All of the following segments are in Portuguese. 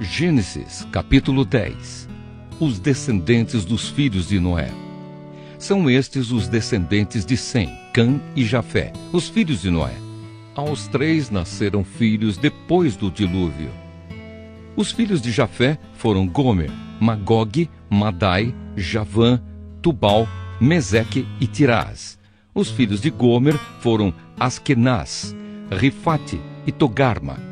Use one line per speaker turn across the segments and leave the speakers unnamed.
Gênesis, capítulo 10. Os descendentes dos filhos de Noé. São estes os descendentes de Sem, Cã e Jafé, os filhos de Noé. Aos 3 nasceram filhos depois do dilúvio. Os filhos de Jafé foram Gomer, Magog, Madai, Javã, Tubal, Meseque e Tirás. Os filhos de Gomer foram Askenaz, Rifate e Togarma.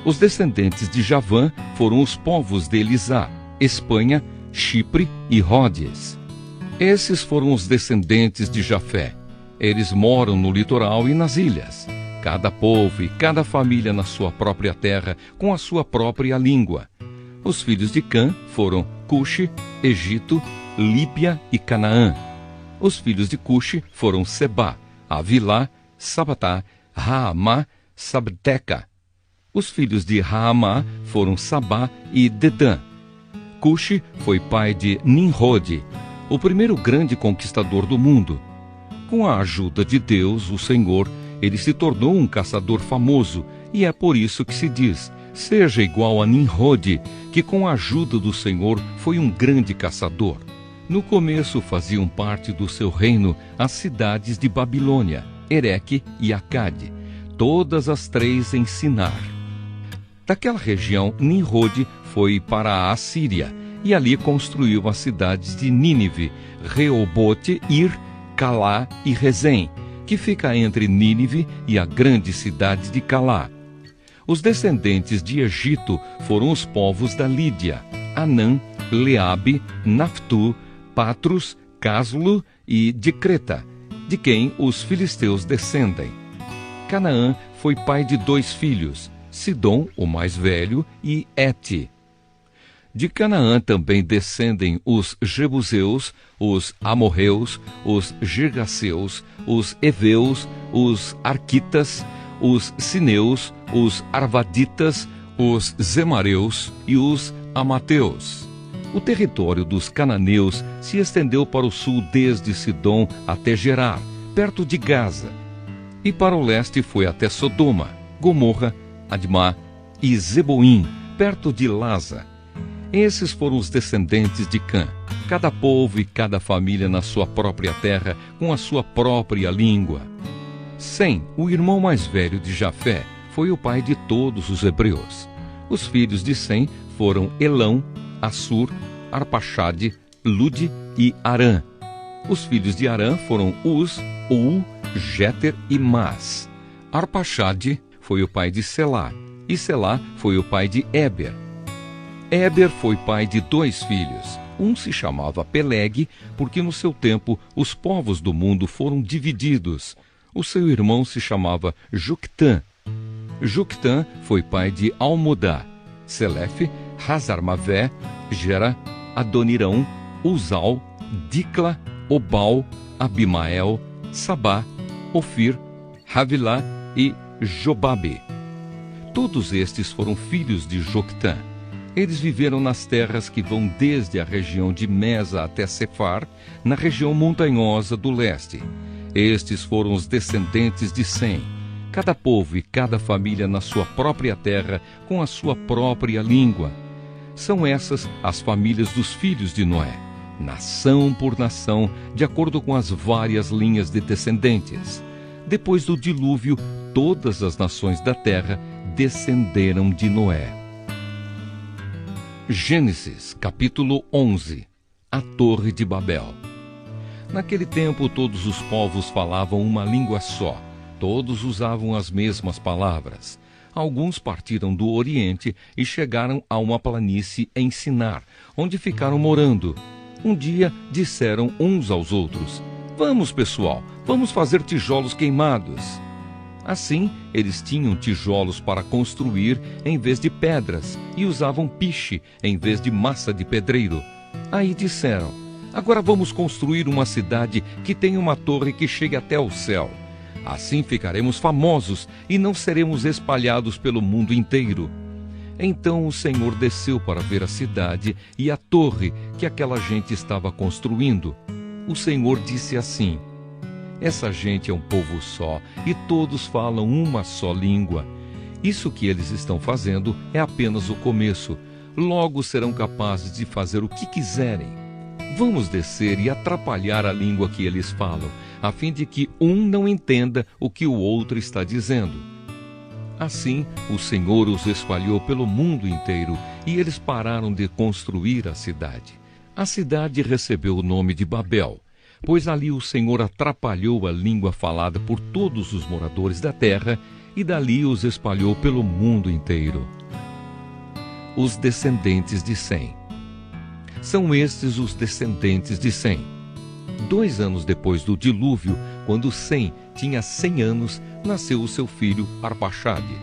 Os descendentes de Javã foram os povos de Elisá, Espanha, Chipre e Rhodes. Esses foram os descendentes de Jafé. Eles moram no litoral e nas ilhas, cada povo e cada família na sua própria terra, com a sua própria língua. Os filhos de Cã foram Cuxi, Egito, Líbia e Canaã. Os filhos de Cuxi foram Sebá, Avilá, Sabatá, Raamá, Sabteca. Os filhos de Raamá foram Sabá e Dedã. Cuxi foi pai de Nimrode, o primeiro grande conquistador do mundo. Com a ajuda de Deus, o Senhor, ele se tornou um caçador famoso, e é por isso que se diz: seja igual a Nimrode, que com a ajuda do Senhor foi um grande caçador. No começo faziam parte do seu reino as cidades de Babilônia, Ereque e Acade, todas as 3 em Sinar. Daquela região, Nimrode foi para a Assíria, e ali construiu as cidades de Nínive, Reobote, Ir, Calá e Rezém, que fica entre Nínive e a grande cidade de Calá. Os descendentes de Egito foram os povos da Lídia, Anã, Leabe, Naftu, Patros, Caslo e de Creta, de quem os filisteus descendem. Canaã foi pai de 2 filhos, Sidom, o mais velho, e Ete. De Canaã também descendem os Jebuseus, os Amorreus, os Girgaceus, os Eveus, os Arquitas, os Sineus, os Arvaditas, os Zemareus e os Amateus. O território dos cananeus se estendeu para o sul desde Sidom até Gerar, perto de Gaza, e para o leste foi até Sodoma, Gomorra, Admá e Zeboim, perto de Laza. Esses foram os descendentes de Cã, cada povo e cada família na sua própria terra, com a sua própria língua. Sem, o irmão mais velho de Jafé, foi o pai de todos os hebreus. Os filhos de Sem foram Elão, Assur, Arpaxade, Lude e Arã. Os filhos de Arã foram Uz, Ul, Jéter e Mas. Arpaxade foi o pai de Selá, e Selá foi o pai de Éber. Éber foi pai de 2 filhos. Um se chamava Peleg, porque no seu tempo os povos do mundo foram divididos. O seu irmão se chamava Juctã. Juctã foi pai de Almodá, Selefe, Hazarmavé, Gera, Adonirão, Uzal, Dicla, Obal, Abimael, Sabá, Ofir, Havilá e Jobabe. Todos estes foram filhos de Joctã. Eles viveram nas terras que vão desde a região de Mesa até Sefar, na região montanhosa do leste. Estes foram os descendentes de Sem, cada povo e cada família na sua própria terra, com a sua própria língua. São essas as famílias dos filhos de Noé, nação por nação, de acordo com as várias linhas de descendentes. Depois do dilúvio, todas as nações da terra descenderam de Noé. Gênesis, capítulo 11. A Torre de Babel. Naquele tempo todos os povos falavam uma língua só, todos usavam as mesmas palavras. Alguns partiram do Oriente e chegaram a uma planície em Sinar, onde ficaram morando. Um dia disseram uns aos outros: vamos, pessoal, vamos fazer tijolos queimados. Assim, eles tinham tijolos para construir em vez de pedras e usavam piche em vez de massa de pedreiro. Aí disseram: agora vamos construir uma cidade que tenha uma torre que chegue até o céu. Assim ficaremos famosos e não seremos espalhados pelo mundo inteiro. Então o Senhor desceu para ver a cidade e a torre que aquela gente estava construindo. O Senhor disse assim: essa gente é um povo só e todos falam uma só língua. Isso que eles estão fazendo é apenas o começo. logo serão capazes de fazer o que quiserem. Vamos descer e atrapalhar a língua que eles falam, a fim de que um não entenda o que o outro está dizendo. Assim, o Senhor os espalhou pelo mundo inteiro e eles pararam de construir a cidade. A cidade recebeu o nome de Babel, pois ali o Senhor atrapalhou a língua falada por todos os moradores da terra e dali os espalhou pelo mundo inteiro. Os descendentes de Sem. São estes os descendentes de Sem. 2 anos depois do dilúvio, quando Sem tinha 100 anos, nasceu o seu filho Arpaxade.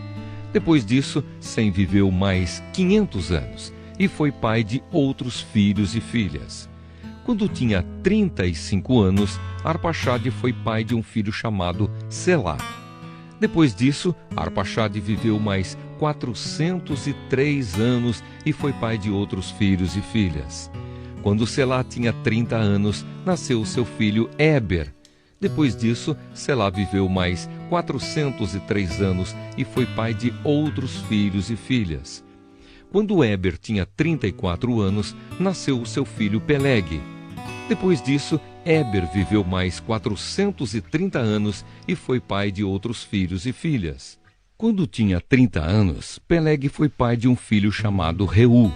Depois disso, Sem viveu mais 500 anos e foi pai de outros filhos e filhas. Quando tinha 35 anos, Arpaxade foi pai de um filho chamado Selá. Depois disso, Arpaxade viveu mais 403 anos e foi pai de outros filhos e filhas. Quando Selá tinha 30 anos, nasceu seu filho Éber. Depois disso, Selá viveu mais 403 anos e foi pai de outros filhos e filhas. Quando Éber tinha 34 anos, nasceu o seu filho Peleg. Depois disso, Éber viveu mais 430 anos e foi pai de outros filhos e filhas. Quando tinha 30 anos, Peleg foi pai de um filho chamado Reu.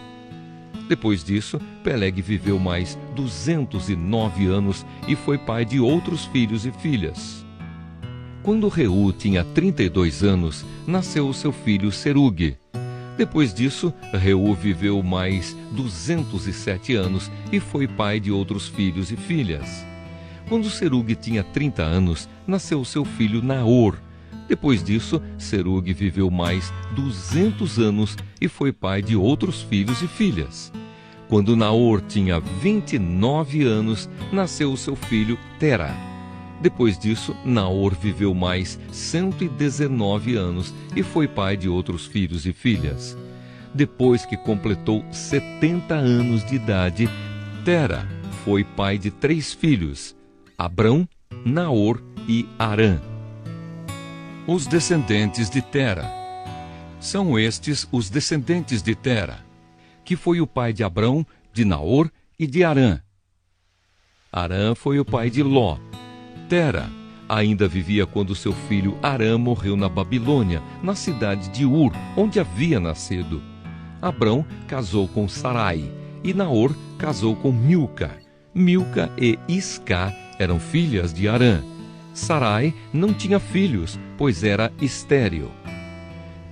Depois disso, Peleg viveu mais 209 anos e foi pai de outros filhos e filhas. Quando Reu tinha 32 anos, nasceu o seu filho Serugue. Depois disso, Reu viveu mais 207 anos e foi pai de outros filhos e filhas. Quando Serugue tinha 30 anos, nasceu seu filho Naor. Depois disso, Serugue viveu mais 200 anos e foi pai de outros filhos e filhas. Quando Naor tinha 29 anos, nasceu seu filho Tera. Depois disso, Naor viveu mais 119 anos e foi pai de outros filhos e filhas. Depois que completou 70 anos de idade, Tera foi pai de 3 filhos, Abrão, Naor e Harã. Os descendentes de Tera. São estes os descendentes de Tera, que foi o pai de Abrão, de Naor e de Harã. Harã foi o pai de Ló. Tera ainda vivia quando seu filho Harã morreu na Babilônia, na cidade de Ur, onde havia nascido. Abrão casou com Sarai e Naor casou com Milca. Milca e Isca eram filhas de Harã. Sarai não tinha filhos, pois era estéril.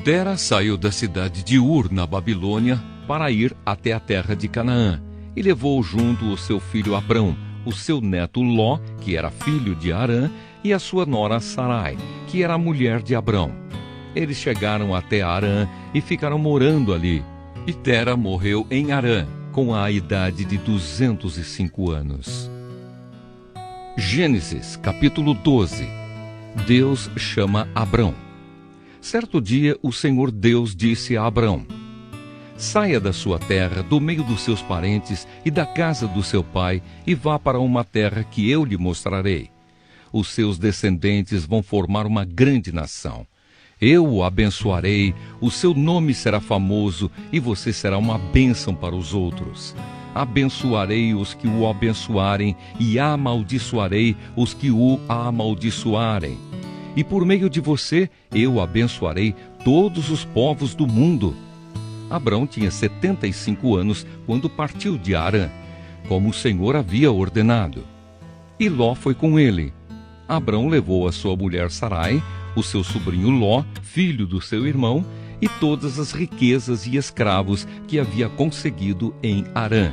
Tera saiu da cidade de Ur, na Babilônia, para ir até a terra de Canaã, e levou junto o seu filho Abrão, o seu neto Ló, que era filho de Harã, e a sua nora Sarai, que era a mulher de Abrão. Eles chegaram até Harã e ficaram morando ali. E Tera morreu em Harã, com a idade de 205 anos. Gênesis, capítulo 12. Deus chama Abrão. Certo dia, o Senhor Deus disse a Abrão: saia da sua terra, do meio dos seus parentes e da casa do seu pai, e vá para uma terra que eu lhe mostrarei. Os seus descendentes vão formar uma grande nação. Eu o abençoarei, o seu nome será famoso, e você será uma bênção para os outros. Abençoarei os que o abençoarem, e amaldiçoarei os que o amaldiçoarem. E por meio de você, eu abençoarei todos os povos do mundo. Abrão tinha 75 anos quando partiu de Harã, como o Senhor havia ordenado. E Ló foi com ele. Abrão levou a sua mulher Sarai, o seu sobrinho Ló, filho do seu irmão, e todas as riquezas e escravos que havia conseguido em Harã.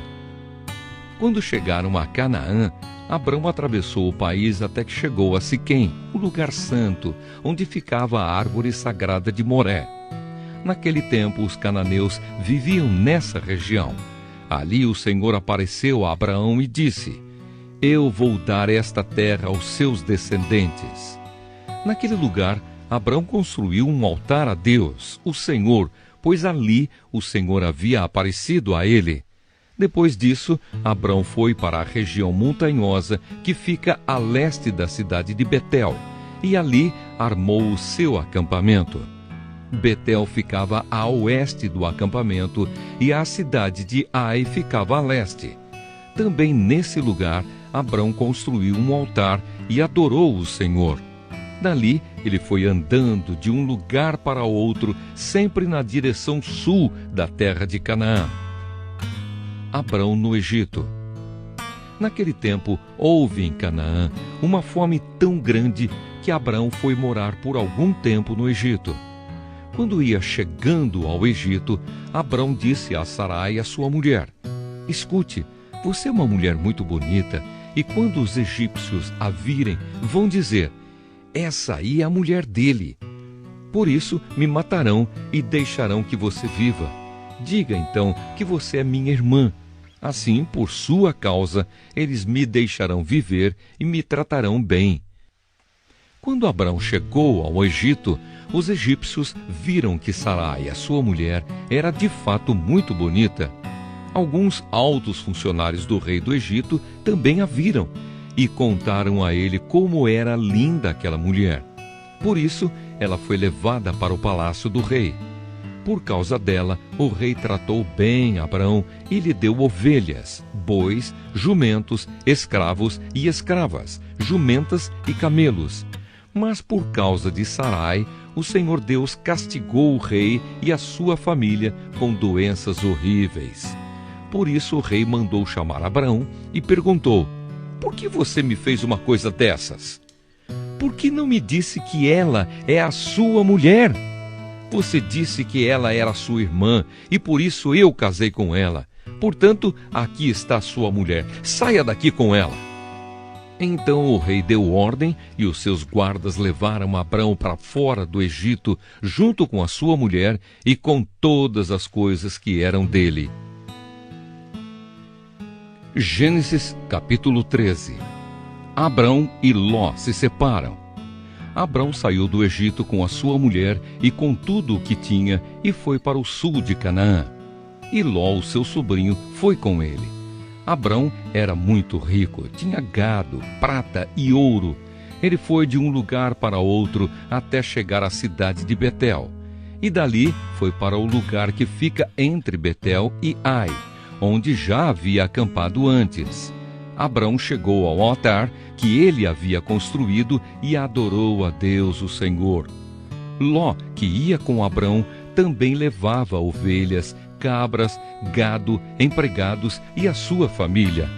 Quando chegaram a Canaã, Abrão atravessou o país até que chegou a Siquém, o lugar santo, onde ficava a árvore sagrada de Moré. Naquele tempo, os cananeus viviam nessa região. Ali o Senhor apareceu a Abraão e disse: eu vou dar esta terra aos seus descendentes. Naquele lugar, Abrão construiu um altar a Deus, o Senhor, pois ali o Senhor havia aparecido a ele. Depois disso, Abrão foi para a região montanhosa que fica a leste da cidade de Betel, e ali armou o seu acampamento. Betel ficava a oeste do acampamento e a cidade de Ai ficava a leste. Também nesse lugar, Abrão construiu um altar e adorou o Senhor. Dali, ele foi andando de um lugar para outro, sempre na direção sul da terra de Canaã. Abrão no Egito. Naquele tempo, houve em Canaã uma fome tão grande que Abrão foi morar por algum tempo no Egito. Quando ia chegando ao Egito, Abrão disse a Sarai, a sua mulher: escute, você é uma mulher muito bonita, e quando os egípcios a virem, vão dizer: essa aí é a mulher dele. Por isso me matarão e deixarão que você viva. Diga então que você é minha irmã. Assim, por sua causa, eles me deixarão viver e me tratarão bem. Quando Abrão chegou ao Egito, os egípcios viram que Sarai, a sua mulher, era de fato muito bonita. Alguns altos funcionários do rei do Egito também a viram e contaram a ele como era linda aquela mulher. Por isso, ela foi levada para o palácio do rei. Por causa dela, o rei tratou bem Abrão e lhe deu ovelhas, bois, jumentos, escravos e escravas, jumentas e camelos. Mas por causa de Sarai, o Senhor Deus castigou o rei e a sua família com doenças horríveis. Por isso o rei mandou chamar Abrão e perguntou: por que você me fez uma coisa dessas? Por que não me disse que ela é a sua mulher? Você disse que ela era sua irmã e por isso eu casei com ela. Portanto, aqui está sua mulher. Saia daqui com ela. Então o rei deu ordem e os seus guardas levaram Abrão para fora do Egito, junto com a sua mulher e com todas as coisas que eram dele. Gênesis capítulo 13. Abrão e Ló se separam. Abrão saiu do Egito com a sua mulher e com tudo o que tinha e foi para o sul de Canaã. E Ló, o seu sobrinho, foi com ele. Abrão era muito rico, tinha gado, prata e ouro. Ele foi de um lugar para outro até chegar à cidade de Betel. E dali foi para o lugar que fica entre Betel e Ai, onde já havia acampado antes. Abrão chegou ao altar que ele havia construído e adorou a Deus, o Senhor. Ló, que ia com Abrão, também levava ovelhas, cabras, gado, empregados e a sua família.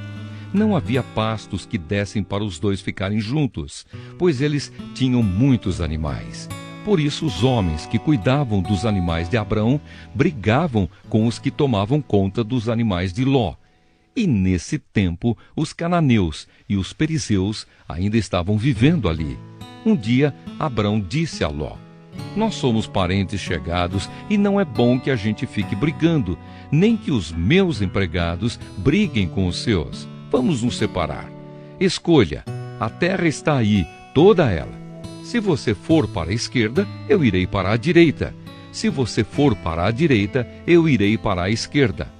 Não havia pastos que dessem para os dois ficarem juntos, pois eles tinham muitos animais. Por isso os homens que cuidavam dos animais de Abrão brigavam com os que tomavam conta dos animais de Ló. E nesse tempo os cananeus e os perizeus ainda estavam vivendo ali. Um dia Abrão disse a Ló: nós somos parentes chegados e não é bom que a gente fique brigando, nem que os meus empregados briguem com os seus. Vamos nos separar. Escolha, a terra está aí, toda ela. Se você for para a esquerda, eu irei para a direita. Se você for para a direita, eu irei para a esquerda.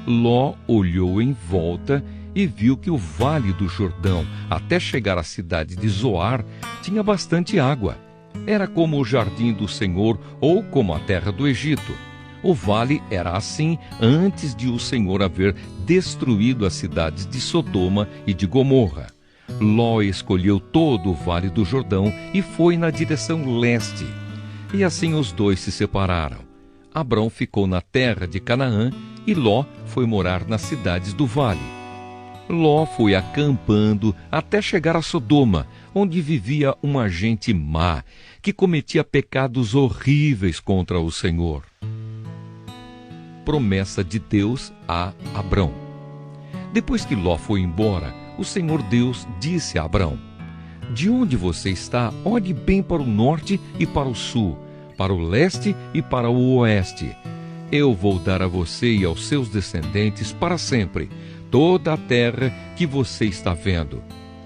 Ló olhou em volta e viu que o vale do Jordão, até chegar à cidade de Zoar, tinha bastante água. Era como o jardim do Senhor ou como a terra do Egito. O vale era assim antes de o Senhor haver destruído as cidades de Sodoma e de Gomorra. Ló escolheu todo o vale do Jordão e foi na direção leste. E assim os dois se separaram. Abrão ficou na terra de Canaã e Ló foi morar nas cidades do vale. Ló foi acampando até chegar a Sodoma, onde vivia uma gente má, que cometia pecados horríveis contra o Senhor. Promessa de Deus a Abrão. Depois que Ló foi embora, o Senhor Deus disse a Abrão: de onde você está, olhe bem para o norte e para o sul, para o leste e para o oeste. Eu vou dar a você e aos seus descendentes para sempre toda a terra que você está vendo.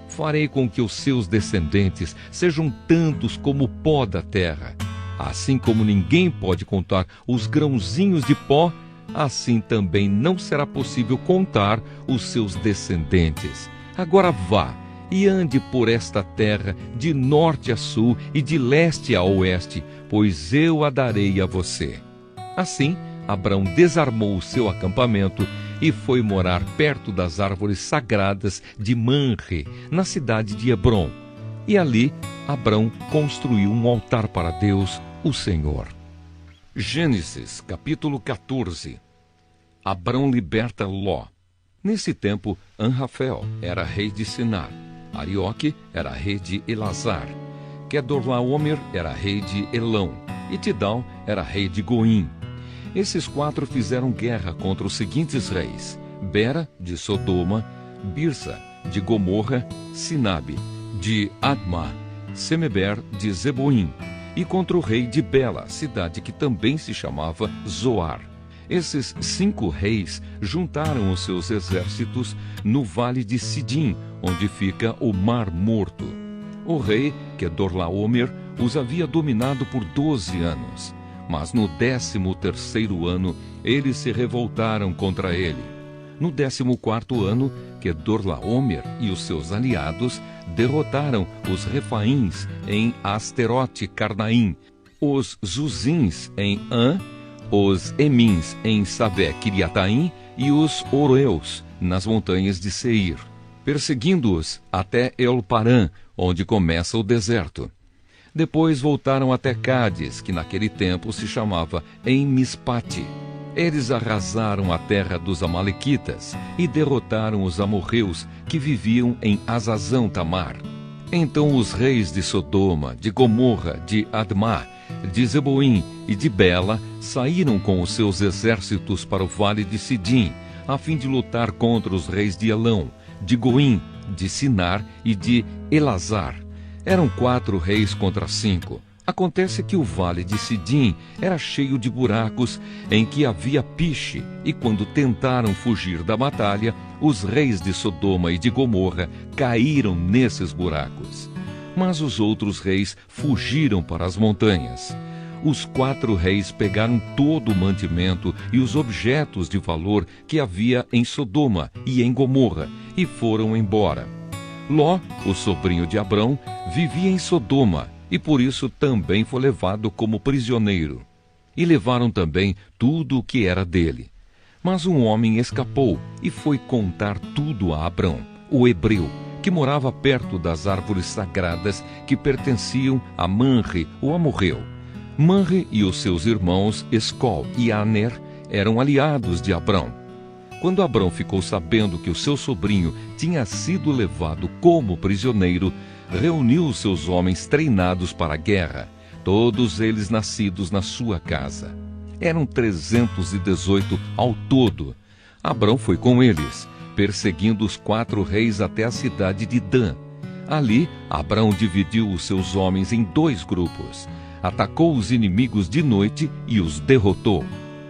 Farei com que os seus descendentes sejam tantos como o pó da terra. Assim como ninguém pode contar os grãozinhos de pó, assim também não será possível contar os seus descendentes. Agora vá e ande por esta terra, de norte a sul e de leste a oeste, pois eu a darei a você. Assim, Abrão desarmou o seu acampamento e foi morar perto das árvores sagradas de Manre, na cidade de Hebrom. E ali, Abrão construiu um altar para Deus, o Senhor. Gênesis, capítulo 14. Abrão liberta Ló. Nesse tempo, Anrafel era rei de Sinar, Arioque era rei de Elazar, Quedorlaomer era rei de Elão, e Tidal era rei de Goim. Esses 4 fizeram guerra contra os seguintes reis: Bera, de Sodoma, Birsa, de Gomorra, Sinabe, de Adma, Semeber, de Zeboim, e contra o rei de Bela, cidade que também se chamava Zoar. Esses 5 reis juntaram os seus exércitos no vale de Sidim, onde fica o Mar Morto. O rei Quedorlaomer os havia dominado por 12 anos. Mas no 13º ano, eles se revoltaram contra ele. No 14º ano, Quedorlaomer e os seus aliados derrotaram os Refaíns em Asterote Carnaim, os Zuzins em An, os Emins em Sabé Kiriataim e os Oroeus nas montanhas de Seir, perseguindo-os até El-Parã, onde começa o deserto. Depois voltaram até Cádiz, que naquele tempo se chamava En-Mispate. Eles arrasaram a terra dos amalequitas e derrotaram os amorreus que viviam em Azazão Tamar. Então os reis de Sodoma, de Gomorra, de Admá, de Zeboim e de Bela saíram com os seus exércitos para o vale de Sidim, a fim de lutar contra os reis de Elão, de Goim, de Sinar e de Elazar. Eram 4 reis contra 5. Acontece que o vale de Sidim era cheio de buracos em que havia piche, e quando tentaram fugir da batalha, os reis de Sodoma e de Gomorra caíram nesses buracos. Mas os outros reis fugiram para as montanhas. Os 4 reis pegaram todo o mantimento e os objetos de valor que havia em Sodoma e em Gomorra e foram embora. Ló, o sobrinho de Abrão, vivia em Sodoma e por isso também foi levado como prisioneiro. E levaram também tudo o que era dele. Mas um homem escapou e foi contar tudo a Abrão, o hebreu, que morava perto das árvores sagradas que pertenciam a Manre, o amorreu. Manre e os seus irmãos Escol e Aner eram aliados de Abrão. Quando Abrão ficou sabendo que o seu sobrinho tinha sido levado como prisioneiro, reuniu seus homens treinados para a guerra, todos eles nascidos na sua casa. Eram 318 ao todo. Abrão foi com eles, perseguindo os 4 reis até a cidade de Dan. Ali, Abrão dividiu os seus homens em 2 grupos, atacou os inimigos de noite e os derrotou.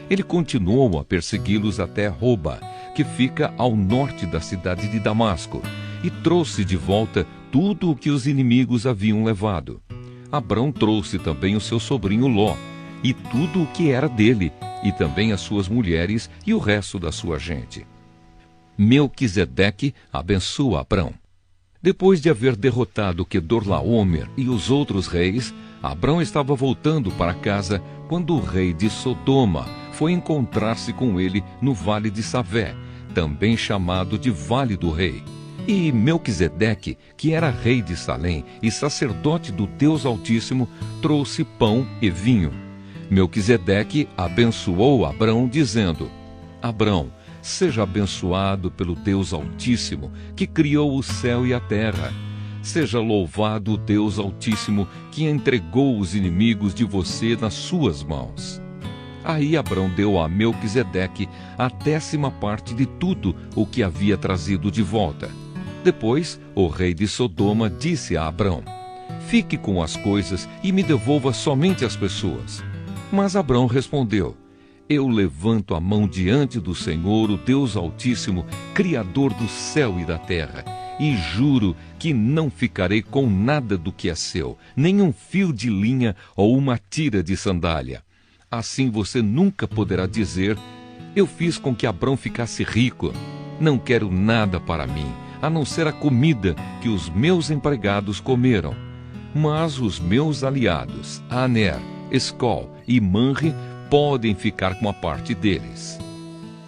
Ele continuou a persegui-los até Roba, que fica ao norte da cidade de Damasco, e trouxe de volta tudo o que os inimigos haviam levado. Abrão trouxe também o seu sobrinho Ló, e tudo o que era dele, e também as suas mulheres e o resto da sua gente. Melquisedeque abençoa Abrão. Depois de haver derrotado Quedorlaomer e os outros reis, Abrão estava voltando para casa quando o rei de Sodoma foi encontrar-se com ele no vale de Savé, também chamado de Vale do Rei. E Melquisedeque, que era rei de Salém e sacerdote do Deus Altíssimo, trouxe pão e vinho. Melquisedeque abençoou Abrão, dizendo: Abrão, seja abençoado pelo Deus Altíssimo, que criou o céu e a terra. Seja louvado o Deus Altíssimo, que entregou os inimigos de você nas suas mãos. Aí Abrão deu a Melquisedeque a 10ª parte de tudo o que havia trazido de volta. Depois, o rei de Sodoma disse a Abrão: Fique com as coisas e me devolva somente as pessoas. Mas Abrão respondeu: Eu levanto a mão diante do Senhor, o Deus Altíssimo, Criador do céu e da terra, e juro que não ficarei com nada do que é seu, nem um fio de linha ou uma tira de sandália. Assim você nunca poderá dizer: Eu fiz com que Abrão ficasse rico. Não quero nada para mim, a não ser a comida que os meus empregados comeram. Mas os meus aliados, Aner, Escol e Manre, podem ficar com a parte deles.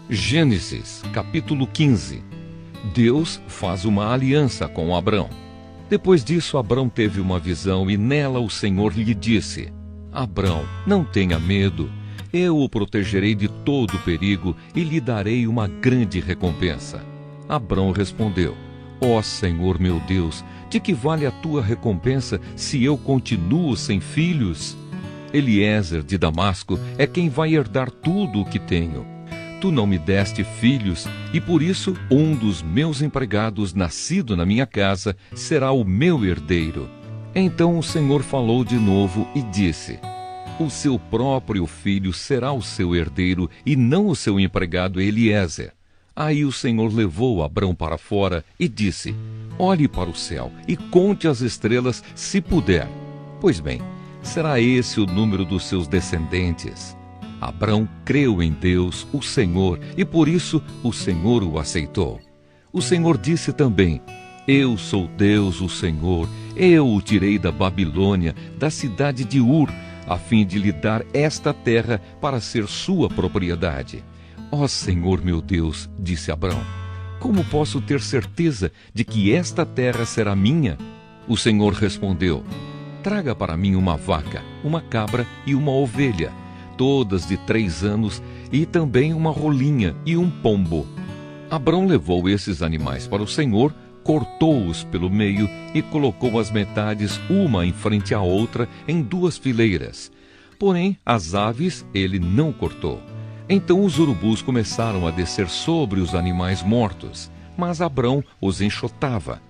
Gênesis, capítulo 15. Deus faz uma aliança com Abrão. Depois disso, Abrão teve uma visão e nela o Senhor lhe disse: Abrão, não tenha medo. Eu o protegerei de todo perigo e lhe darei uma grande recompensa. Abrão respondeu: Ó Senhor meu Deus, de que vale a tua recompensa se eu continuo sem filhos? Eliezer de Damasco é quem vai herdar tudo o que tenho. Tu não me deste filhos, e por isso um dos meus empregados, nascido na minha casa, será o meu herdeiro. Então o Senhor falou de novo e disse: O seu próprio filho será o seu herdeiro, e não o seu empregado Eliezer. Aí o Senhor levou Abrão para fora e disse: Olhe para o céu e conte as estrelas, se puder. Pois bem, será esse o número dos seus descendentes. Abrão creu em Deus, o Senhor, e por isso o Senhor o aceitou. O Senhor disse também: Eu sou Deus, o Senhor. Eu o tirei da Babilônia, da cidade de Ur, a fim de lhe dar esta terra para ser sua propriedade. Ó Senhor meu Deus, disse Abrão, como posso ter certeza de que esta terra será minha? O Senhor respondeu: Traga para mim uma vaca, uma cabra e uma ovelha, todas de 3 anos, e também uma rolinha e um pombo. Abrão levou esses animais para o Senhor, cortou-os pelo meio e colocou as metades uma em frente à outra em 2 fileiras. Porém, as aves ele não cortou. Então os urubus começaram a descer sobre os animais mortos, mas Abrão os enxotava.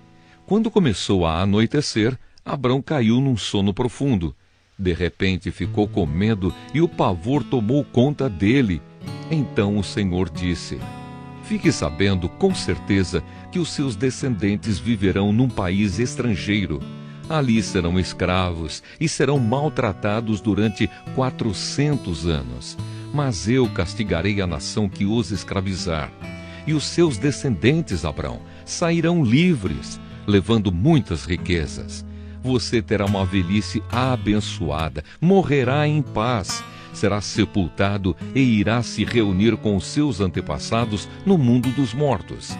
Quando começou a anoitecer, Abrão caiu num sono profundo. De repente ficou com medo e o pavor tomou conta dele. Então o Senhor disse: Fique sabendo com certeza que os seus descendentes viverão num país estrangeiro. Ali serão escravos e serão maltratados durante 400 anos. Mas eu castigarei a nação que os escravizar. E os seus descendentes, Abrão, sairão livres, levando muitas riquezas. Você terá uma velhice abençoada, morrerá em paz, será sepultado e irá se reunir com os seus antepassados no mundo dos mortos.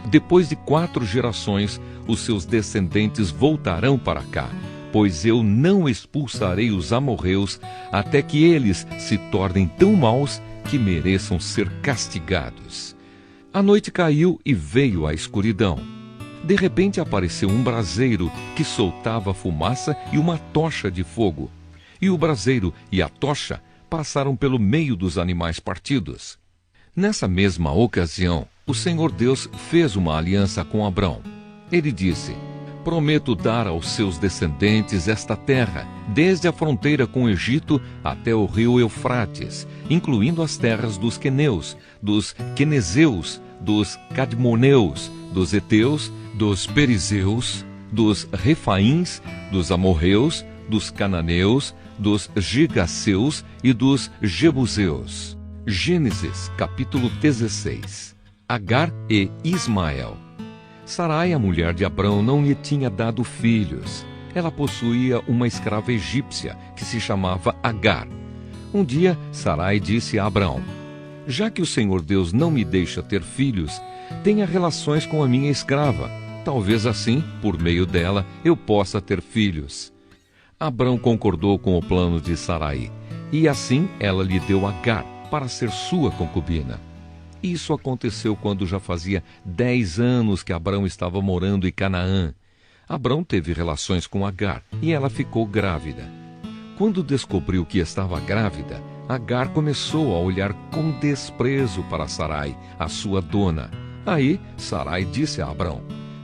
Depois de 4 gerações, os seus descendentes voltarão para cá, pois eu não expulsarei os amorreus até que eles se tornem tão maus que mereçam ser castigados. A noite caiu e veio a escuridão. De repente apareceu um braseiro que soltava fumaça e uma tocha de fogo. E o braseiro e a tocha passaram pelo meio dos animais partidos. Nessa mesma ocasião, o Senhor Deus fez uma aliança com Abrão. Ele disse: Prometo dar aos seus descendentes esta terra, desde a fronteira com o Egito até o rio Eufrates, incluindo as terras dos queneus, dos quenezeus, dos cadmoneus, dos heteus, dos perizeus, dos refaíns, dos amorreus, dos cananeus, dos gigaseus e dos jebuseus. Gênesis, capítulo 16. Agar e Ismael. Sarai, a mulher de Abrão, não lhe tinha dado filhos. Ela possuía uma escrava egípcia, que se chamava Agar. Um dia, Sarai disse a Abrão: Já que o Senhor Deus não me deixa ter filhos, tenha relações com a minha escrava. Talvez assim, por meio dela, eu possa ter filhos. Abrão concordou com o plano de Sarai, e assim ela lhe deu Agar para ser sua concubina. Isso aconteceu quando já fazia 10 anos que Abrão estava morando em Canaã. Abrão teve relações com Agar e ela ficou grávida. Quando descobriu que estava grávida, Agar começou a olhar com desprezo para Sarai, a sua dona. Aí Sarai disse a Abrão: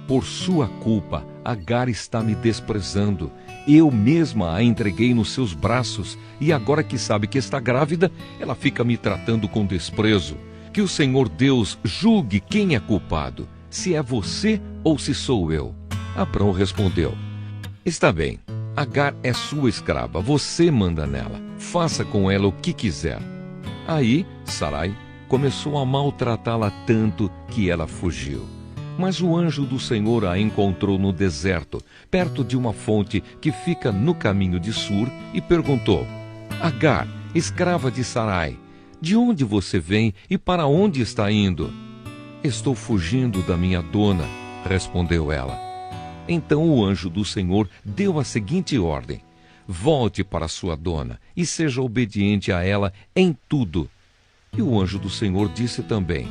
Por sua culpa, Agar está me desprezando. Eu mesma a entreguei nos seus braços e agora que sabe que está grávida, ela fica me tratando com desprezo. Que o Senhor Deus julgue quem é culpado, se é você ou se sou eu. Abrão respondeu: Está bem, Agar é sua escrava, você manda nela, faça com ela o que quiser. Aí Sarai começou a maltratá-la tanto que ela fugiu. Mas o anjo do Senhor a encontrou no deserto, perto de uma fonte que fica no caminho de Sur, e perguntou: Agar, escrava de Sarai, de onde você vem e para onde está indo? Estou fugindo da minha dona, respondeu ela. Então o anjo do Senhor deu a seguinte ordem: volte para sua dona e seja obediente a ela em tudo. E o anjo do Senhor disse também: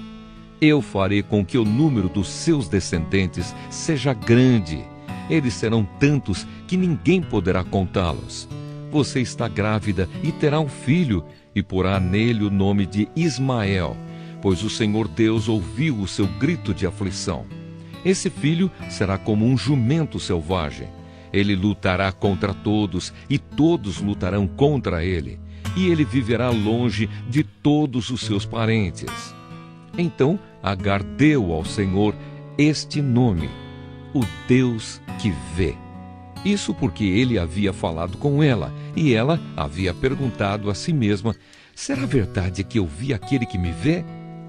eu farei com que o número dos seus descendentes seja grande. Eles serão tantos que ninguém poderá contá-los. Você está grávida e terá um filho, e porá nele o nome de Ismael, pois o Senhor Deus ouviu o seu grito de aflição. Esse filho será como um jumento selvagem. Ele lutará contra todos, e todos lutarão contra ele. E ele viverá longe de todos os seus parentes. Então Agar deu ao Senhor este nome: o Deus que vê. Isso porque ele havia falado com ela, e ela havia perguntado a si mesma: será verdade que eu vi aquele que me vê?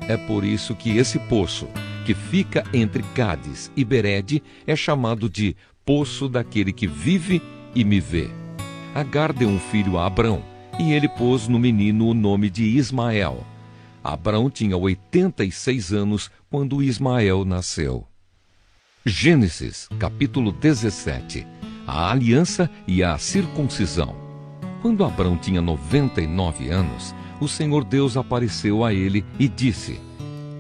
É por isso que esse poço, que fica entre Cádiz e Berede, é chamado de Poço daquele que vive e me vê. Agar deu um filho a Abrão, e ele pôs no menino o nome de Ismael. Abrão tinha 86 anos quando Ismael nasceu. Gênesis, capítulo 17. A aliança e a circuncisão. Quando Abrão tinha 99 anos, o Senhor Deus apareceu a ele e disse: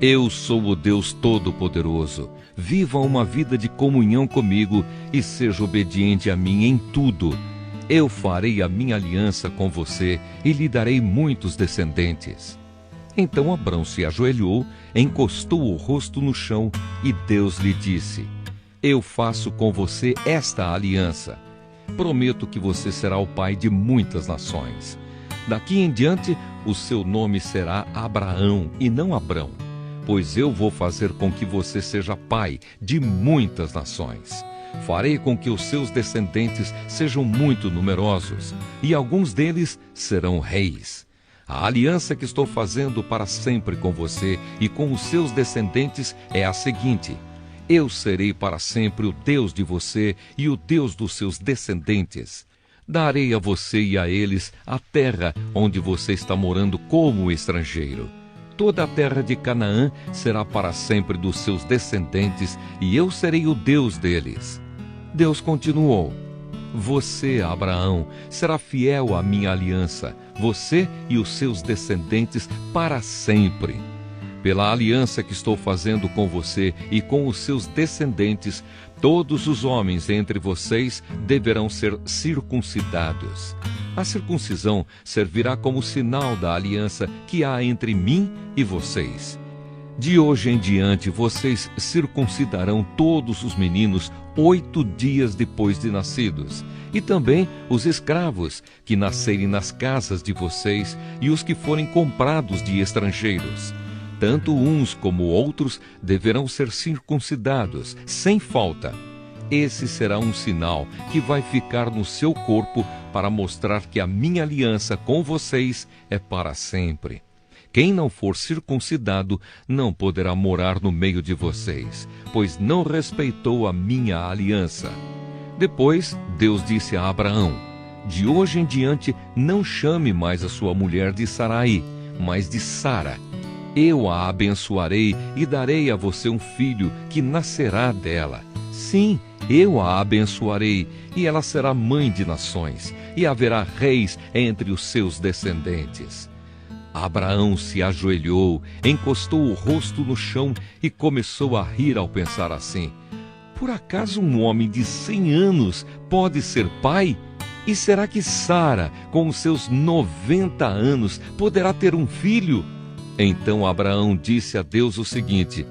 eu sou o Deus Todo-Poderoso. Viva uma vida de comunhão comigo e seja obediente a mim em tudo. Eu farei a minha aliança com você e lhe darei muitos descendentes. Então Abrão se ajoelhou, encostou o rosto no chão e Deus lhe disse: eu faço com você esta aliança. Prometo que você será o pai de muitas nações. Daqui em diante, o seu nome será Abraão e não Abrão, pois eu vou fazer com que você seja pai de muitas nações. Farei com que os seus descendentes sejam muito numerosos, e alguns deles serão reis. A aliança que estou fazendo para sempre com você e com os seus descendentes é a seguinte: eu serei para sempre o Deus de você e o Deus dos seus descendentes. Darei a você e a eles a terra onde você está morando como estrangeiro. Toda a terra de Canaã será para sempre dos seus descendentes, e eu serei o Deus deles. Deus continuou: você, Abraão, será fiel à minha aliança, você e os seus descendentes para sempre. Pela aliança que estou fazendo com você e com os seus descendentes, todos os homens entre vocês deverão ser circuncidados. A circuncisão servirá como sinal da aliança que há entre mim e vocês. De hoje em diante, vocês circuncidarão todos os meninos 8 dias depois de nascidos, e também os escravos que nascerem nas casas de vocês e os que forem comprados de estrangeiros. Tanto uns como outros deverão ser circuncidados, sem falta. Esse será um sinal que vai ficar no seu corpo para mostrar que a minha aliança com vocês é para sempre. Quem não for circuncidado não poderá morar no meio de vocês, pois não respeitou a minha aliança. Depois, Deus disse a Abraão: de hoje em diante não chame mais a sua mulher de Sarai, mas de Sara. Eu a abençoarei e darei a você um filho que nascerá dela. Sim, eu a abençoarei, e ela será mãe de nações, e haverá reis entre os seus descendentes. Abraão se ajoelhou, encostou o rosto no chão e começou a rir ao pensar assim: por acaso um homem de 100 anos pode ser pai? E será que Sara, com os seus 90 anos, poderá ter um filho? Então Abraão disse a Deus o seguinte: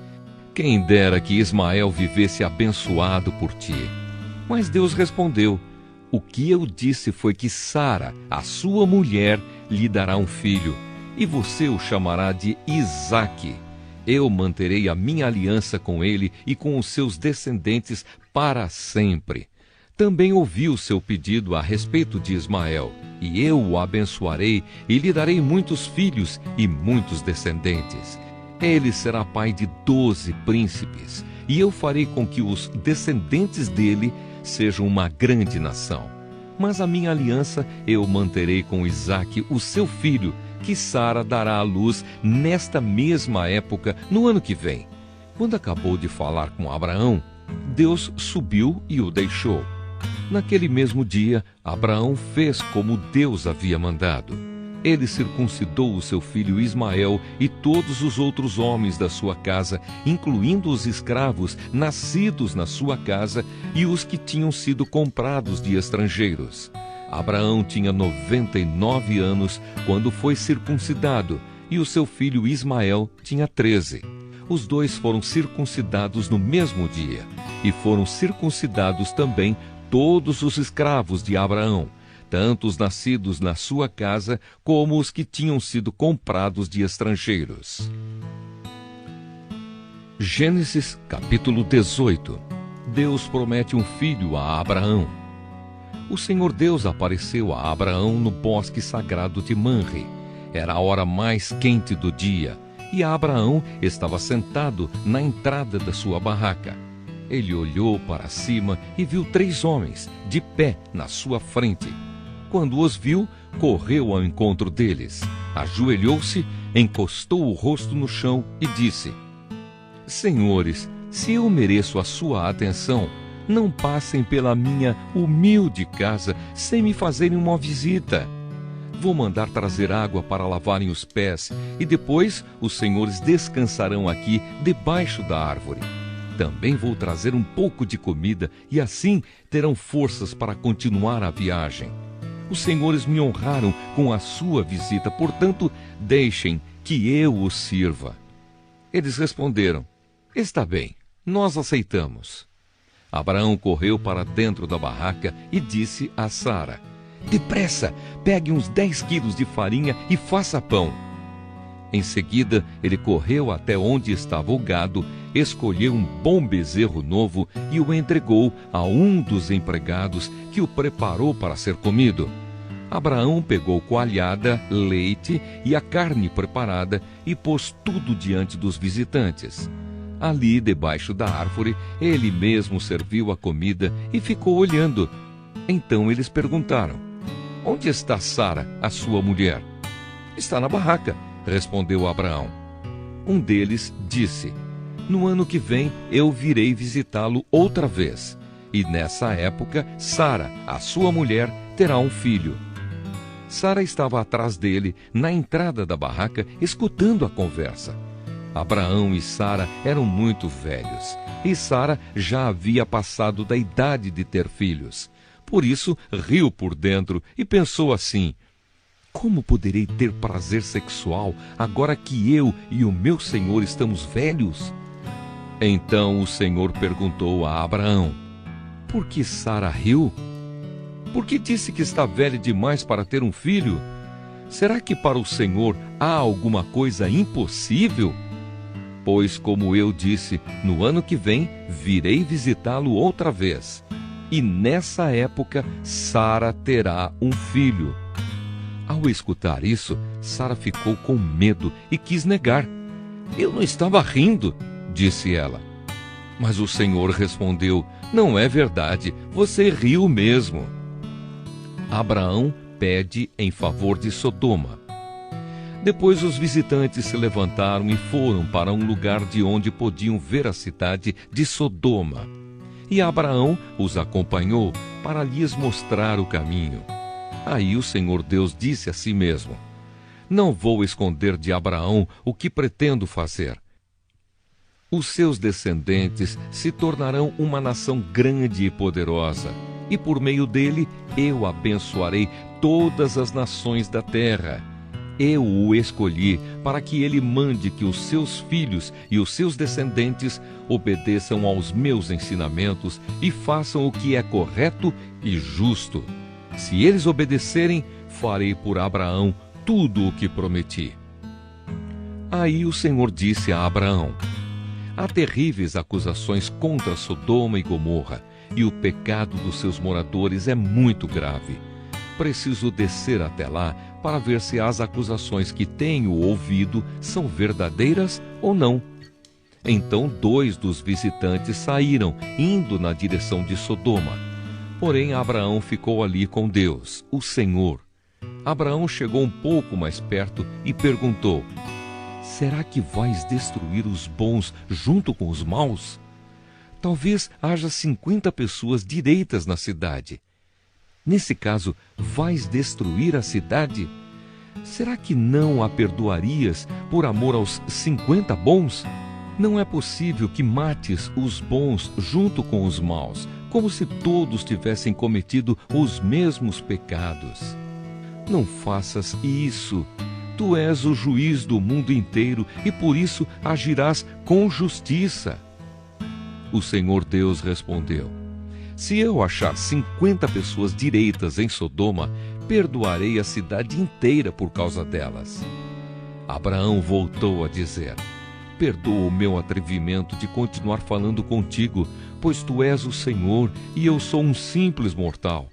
quem dera que Ismael vivesse abençoado por ti. Mas Deus respondeu: o que eu disse foi que Sara, a sua mulher, lhe dará um filho, e você o chamará de Isaque. Eu manterei a minha aliança com ele e com os seus descendentes para sempre. Também ouvi o seu pedido a respeito de Ismael, e eu o abençoarei e lhe darei muitos filhos e muitos descendentes. Ele será pai de 12 príncipes, e eu farei com que os descendentes dele sejam uma grande nação. Mas a minha aliança eu manterei com Isaque, o seu filho, que Sara dará à luz nesta mesma época, no ano que vem. Quando acabou de falar com Abraão, Deus subiu e o deixou. Naquele mesmo dia, Abraão fez como Deus havia mandado. Ele circuncidou o seu filho Ismael e todos os outros homens da sua casa, incluindo os escravos nascidos na sua casa e os que tinham sido comprados de estrangeiros. Abraão tinha 99 anos quando foi circuncidado e o seu filho Ismael tinha 13. Os dois foram circuncidados no mesmo dia e foram circuncidados também todos os escravos de Abraão, tanto os nascidos na sua casa como os que tinham sido comprados de estrangeiros. Gênesis capítulo 18. Deus promete um filho a Abraão. O Senhor Deus apareceu a Abraão no bosque sagrado de Manre. Era a hora mais quente do dia, e Abraão estava sentado na entrada da sua barraca. Ele olhou para cima e viu 3 homens de pé na sua frente. Quando os viu, correu ao encontro deles, ajoelhou-se, encostou o rosto no chão e disse: Senhores, se eu mereço a sua atenção, não passem pela minha humilde casa sem me fazerem uma visita. Vou mandar trazer água para lavarem os pés, e depois os senhores descansarão aqui debaixo da árvore. Também vou trazer um pouco de comida, e assim terão forças para continuar a viagem. Os senhores me honraram com a sua visita, portanto, deixem que eu os sirva. Eles responderam: Está bem, nós aceitamos. Abraão correu para dentro da barraca e disse a Sara: Depressa, pegue uns 10 quilos de farinha e faça pão. Em seguida, ele correu até onde estava o gado, escolheu um bom bezerro novo e o entregou a um dos empregados, que o preparou para ser comido. Abraão pegou coalhada, leite e a carne preparada e pôs tudo diante dos visitantes. Ali, debaixo da árvore, ele mesmo serviu a comida e ficou olhando. Então eles perguntaram: Onde está Sara, a sua mulher? Está na barraca, respondeu Abraão. Um deles disse: No ano que vem eu virei visitá-lo outra vez, e nessa época Sara, a sua mulher, terá um filho. Sara estava atrás dele, na entrada da barraca, escutando a conversa. Abraão e Sara eram muito velhos, e Sara já havia passado da idade de ter filhos. Por isso, riu por dentro e pensou assim: Como poderei ter prazer sexual agora que eu e o meu senhor estamos velhos? Então o Senhor perguntou a Abraão: Por que Sara riu? Por que disse que está velha demais para ter um filho? Será que para o Senhor há alguma coisa impossível? Pois, como eu disse, no ano que vem virei visitá-lo outra vez, e nessa época Sara terá um filho. Ao escutar isso, Sara ficou com medo e quis negar. Eu não estava rindo, disse ela. Mas o Senhor respondeu: Não é verdade, você riu mesmo. Abraão pede em favor de Sodoma. Depois os visitantes se levantaram e foram para um lugar de onde podiam ver a cidade de Sodoma. E Abraão os acompanhou para lhes mostrar o caminho. Aí o Senhor Deus disse a si mesmo: Não vou esconder de Abraão o que pretendo fazer. Os seus descendentes se tornarão uma nação grande e poderosa, e por meio dele eu abençoarei todas as nações da terra. Eu o escolhi para que ele mande que os seus filhos e os seus descendentes obedeçam aos meus ensinamentos e façam o que é correto e justo. Se eles obedecerem, farei por Abraão tudo o que prometi. Aí o Senhor disse a Abraão: Há terríveis acusações contra Sodoma e Gomorra, e o pecado dos seus moradores é muito grave. Preciso descer até lá para ver se as acusações que tenho ouvido são verdadeiras ou não. Então 2 dos visitantes saíram, indo na direção de Sodoma. Porém, Abraão ficou ali com Deus, o Senhor. Abraão chegou um pouco mais perto e perguntou: será que vais destruir os bons junto com os maus? Talvez haja 50 pessoas direitas na cidade. Nesse caso, vais destruir a cidade? Será que não a perdoarias por amor aos 50 bons? Não é possível que mates os bons junto com os maus, como se todos tivessem cometido os mesmos pecados. Não faças isso. Tu és o juiz do mundo inteiro e por isso agirás com justiça. O Senhor Deus respondeu: se eu achar 50 pessoas direitas em Sodoma, perdoarei a cidade inteira por causa delas. Abraão voltou a dizer: perdoa o meu atrevimento de continuar falando contigo, pois tu és o Senhor e eu sou um simples mortal.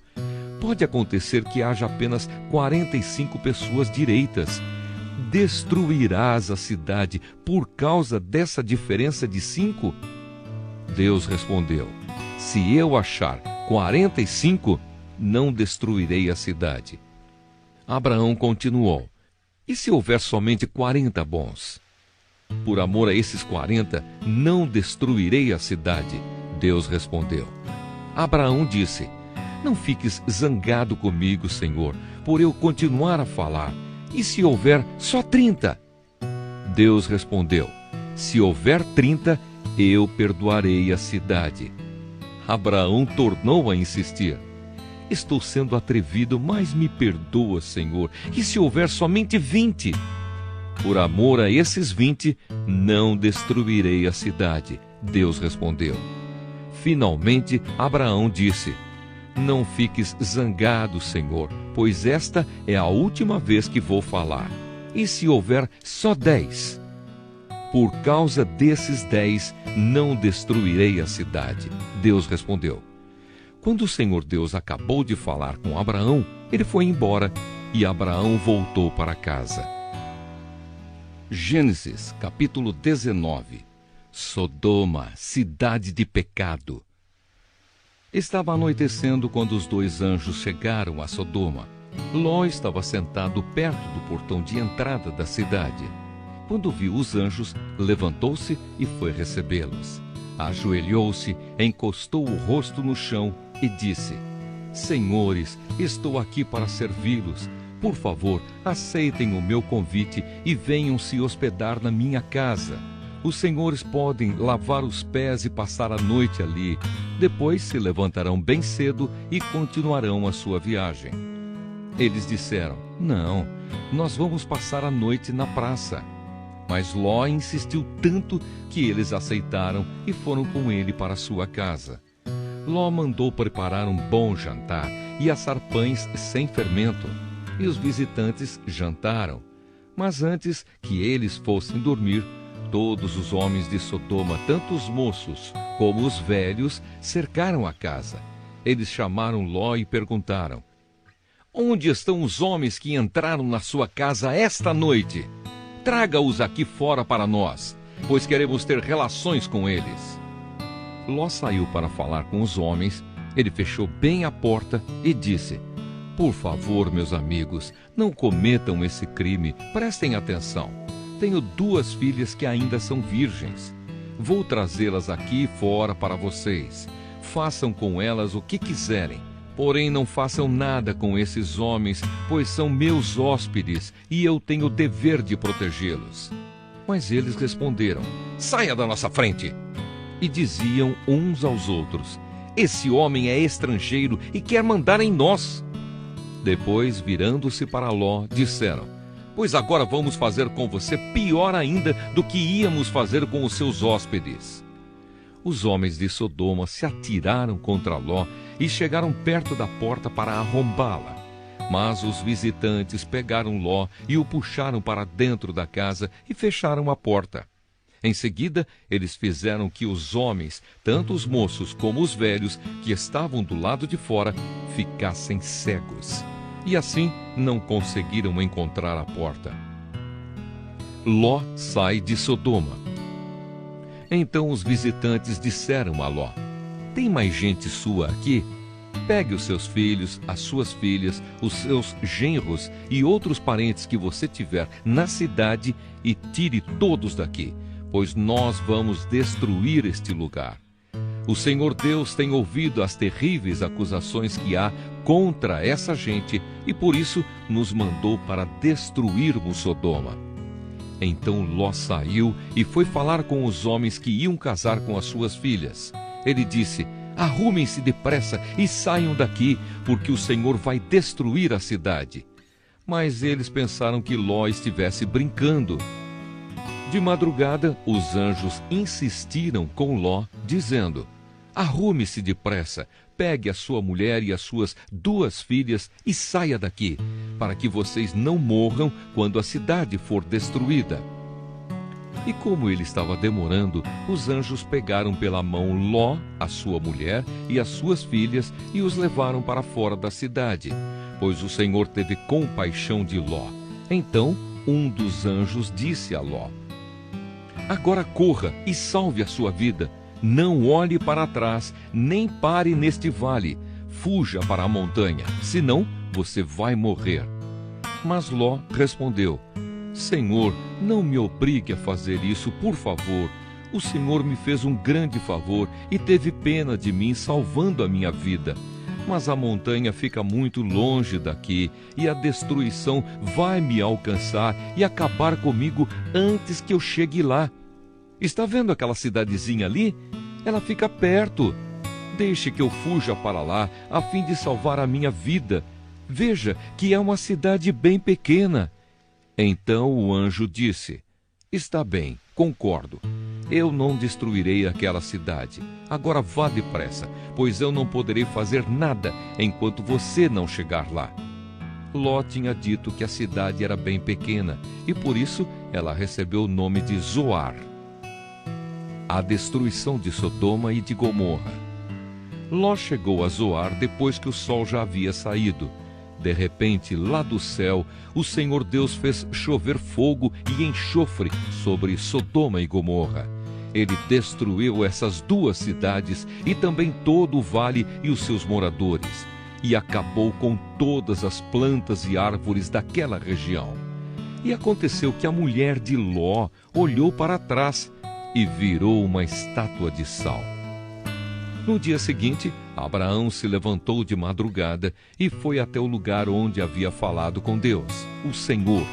Pode acontecer que haja apenas 45 pessoas direitas. Destruirás a cidade por causa dessa diferença de 5? Deus respondeu: se eu achar 45, não destruirei a cidade. Abraão continuou: e se houver somente 40 bons? Por amor a esses 40, não destruirei a cidade. Deus respondeu. Abraão disse: não fiques zangado comigo, Senhor, por eu continuar a falar. E se houver só 30? Deus respondeu: se houver 30, eu perdoarei a cidade. Abraão tornou a insistir: estou sendo atrevido, mas me perdoa, Senhor. E se houver somente 20? Por amor a esses 20, não destruirei a cidade. Deus respondeu. Finalmente, Abraão disse: não fiques zangado, Senhor, pois esta é a última vez que vou falar. E se houver só 10? Por causa desses 10, não destruirei a cidade. Deus respondeu. Quando o Senhor Deus acabou de falar com Abraão, ele foi embora e Abraão voltou para casa. Gênesis, capítulo 19. Sodoma, cidade de pecado. Estava anoitecendo quando os 2 anjos chegaram a Sodoma. Ló estava sentado perto do portão de entrada da cidade. Quando viu os anjos, levantou-se e foi recebê-los. Ajoelhou-se, encostou o rosto no chão e disse: Senhores, estou aqui para servi-los. Por favor, aceitem o meu convite e venham se hospedar na minha casa. Os senhores podem lavar os pés e passar a noite ali. Depois se levantarão bem cedo e continuarão a sua viagem. Eles disseram: não, nós vamos passar a noite na praça. Mas Ló insistiu tanto que eles aceitaram e foram com ele para sua casa. Ló mandou preparar um bom jantar e assar pães sem fermento. E os visitantes jantaram. Mas antes que eles fossem dormir, todos os homens de Sodoma, tanto os moços como os velhos, cercaram a casa. Eles chamaram Ló e perguntaram: onde estão os homens que entraram na sua casa esta noite? Traga-os aqui fora para nós, pois queremos ter relações com eles. Ló saiu para falar com os homens. Ele fechou bem a porta e disse: por favor, meus amigos, não cometam esse crime. Prestem atenção. Tenho 2 filhas que ainda são virgens. Vou trazê-las aqui fora para vocês. Façam com elas o que quiserem. Porém, não façam nada com esses homens, pois são meus hóspedes e eu tenho o dever de protegê-los. Mas eles responderam: saia da nossa frente! E diziam uns aos outros: esse homem é estrangeiro e quer mandar em nós. Depois, virando-se para Ló, disseram: pois agora vamos fazer com você pior ainda do que íamos fazer com os seus hóspedes. Os homens de Sodoma se atiraram contra Ló e chegaram perto da porta para arrombá-la. Mas os visitantes pegaram Ló e o puxaram para dentro da casa e fecharam a porta. Em seguida, eles fizeram que os homens, tanto os moços como os velhos, que estavam do lado de fora, ficassem cegos. E assim não conseguiram encontrar a porta. Ló sai de Sodoma. Então os visitantes disseram a Ló: tem mais gente sua aqui? Pegue os seus filhos, as suas filhas, os seus genros e outros parentes que você tiver na cidade e tire todos daqui, pois nós vamos destruir este lugar. O Senhor Deus tem ouvido as terríveis acusações que há contra essa gente e por isso nos mandou para destruirmos Sodoma. Então Ló saiu e foi falar com os homens que iam casar com as suas filhas. Ele disse: arrumem-se depressa e saiam daqui, porque o Senhor vai destruir a cidade. Mas eles pensaram que Ló estivesse brincando. De madrugada, os anjos insistiram com Ló, dizendo: arrume-se depressa, pegue a sua mulher e as suas 2 filhas e saia daqui, para que vocês não morram quando a cidade for destruída. E como ele estava demorando, os anjos pegaram pela mão Ló, a sua mulher e as suas filhas e os levaram para fora da cidade, pois o Senhor teve compaixão de Ló. Então um dos anjos disse a Ló: agora corra e salve a sua vida. Não olhe para trás, nem pare neste vale. Fuja para a montanha, senão você vai morrer. Mas Ló respondeu: Senhor, não me obrigue a fazer isso, por favor. O Senhor me fez um grande favor e teve pena de mim, salvando a minha vida. Mas a montanha fica muito longe daqui e a destruição vai me alcançar e acabar comigo antes que eu chegue lá. Está vendo aquela cidadezinha ali? Ela fica perto. Deixe que eu fuja para lá, a fim de salvar a minha vida. Veja que é uma cidade bem pequena. Então o anjo disse: está bem, concordo. Eu não destruirei aquela cidade. Agora vá depressa, pois eu não poderei fazer nada enquanto você não chegar lá. Ló tinha dito que a cidade era bem pequena, e por isso ela recebeu o nome de Zoar. A destruição de Sodoma e de Gomorra. Ló chegou a Zoar depois que o sol já havia saído. De repente, lá do céu, o Senhor Deus fez chover fogo e enxofre sobre Sodoma e Gomorra. Ele destruiu essas 2 cidades e também todo o vale e os seus moradores, e acabou com todas as plantas e árvores daquela região. E aconteceu que a mulher de Ló olhou para trás e virou uma estátua de sal. No dia seguinte, Abraão se levantou de madrugada e foi até o lugar onde havia falado com Deus, o Senhor.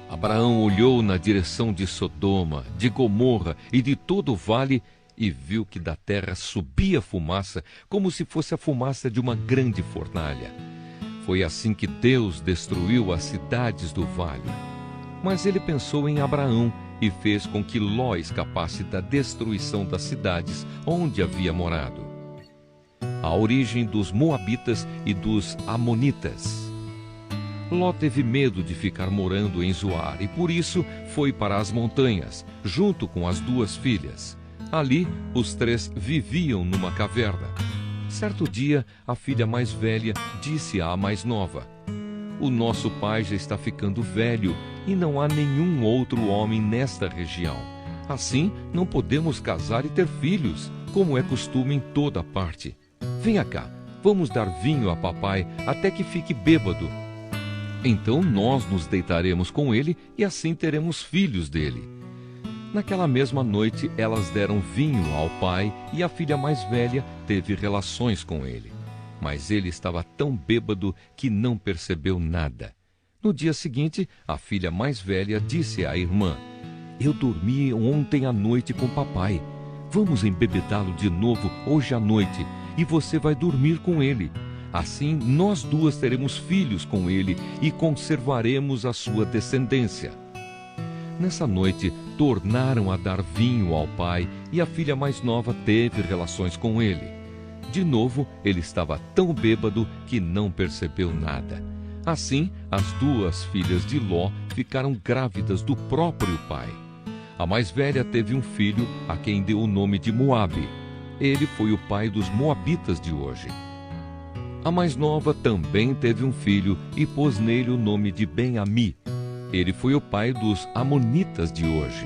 Abraão olhou na direção de Sodoma, de Gomorra e de todo o vale e viu que da terra subia fumaça, como se fosse a fumaça de uma grande fornalha. Foi assim que Deus destruiu as cidades do vale. Mas ele pensou em Abraão e fez com que Ló escapasse da destruição das cidades onde havia morado. A origem dos Moabitas e dos Amonitas. Ló teve medo de ficar morando em Zoar e por isso foi para as montanhas, junto com as 2 filhas. Ali, os 3 viviam numa caverna. Certo dia, a filha mais velha disse à mais nova: o nosso pai já está ficando velho e não há nenhum outro homem nesta região. Assim, não podemos casar e ter filhos, como é costume em toda parte. Venha cá, vamos dar vinho a papai até que fique bêbado. Então nós nos deitaremos com ele e assim teremos filhos dele. Naquela mesma noite, elas deram vinho ao pai e a filha mais velha teve relações com ele. Mas ele estava tão bêbado que não percebeu nada. No dia seguinte, a filha mais velha disse à irmã: eu dormi ontem à noite com papai. Vamos embebedá-lo de novo hoje à noite e você vai dormir com ele. Assim, nós 2 teremos filhos com ele e conservaremos a sua descendência. Nessa noite, tornaram a dar vinho ao pai e a filha mais nova teve relações com ele. De novo, ele estava tão bêbado que não percebeu nada. Assim, as 2 filhas de Ló ficaram grávidas do próprio pai. A mais velha teve um filho, a quem deu o nome de Moabe. Ele foi o pai dos Moabitas de hoje. A mais nova também teve um filho e pôs nele o nome de Ben-Ami. Ele foi o pai dos Amonitas de hoje.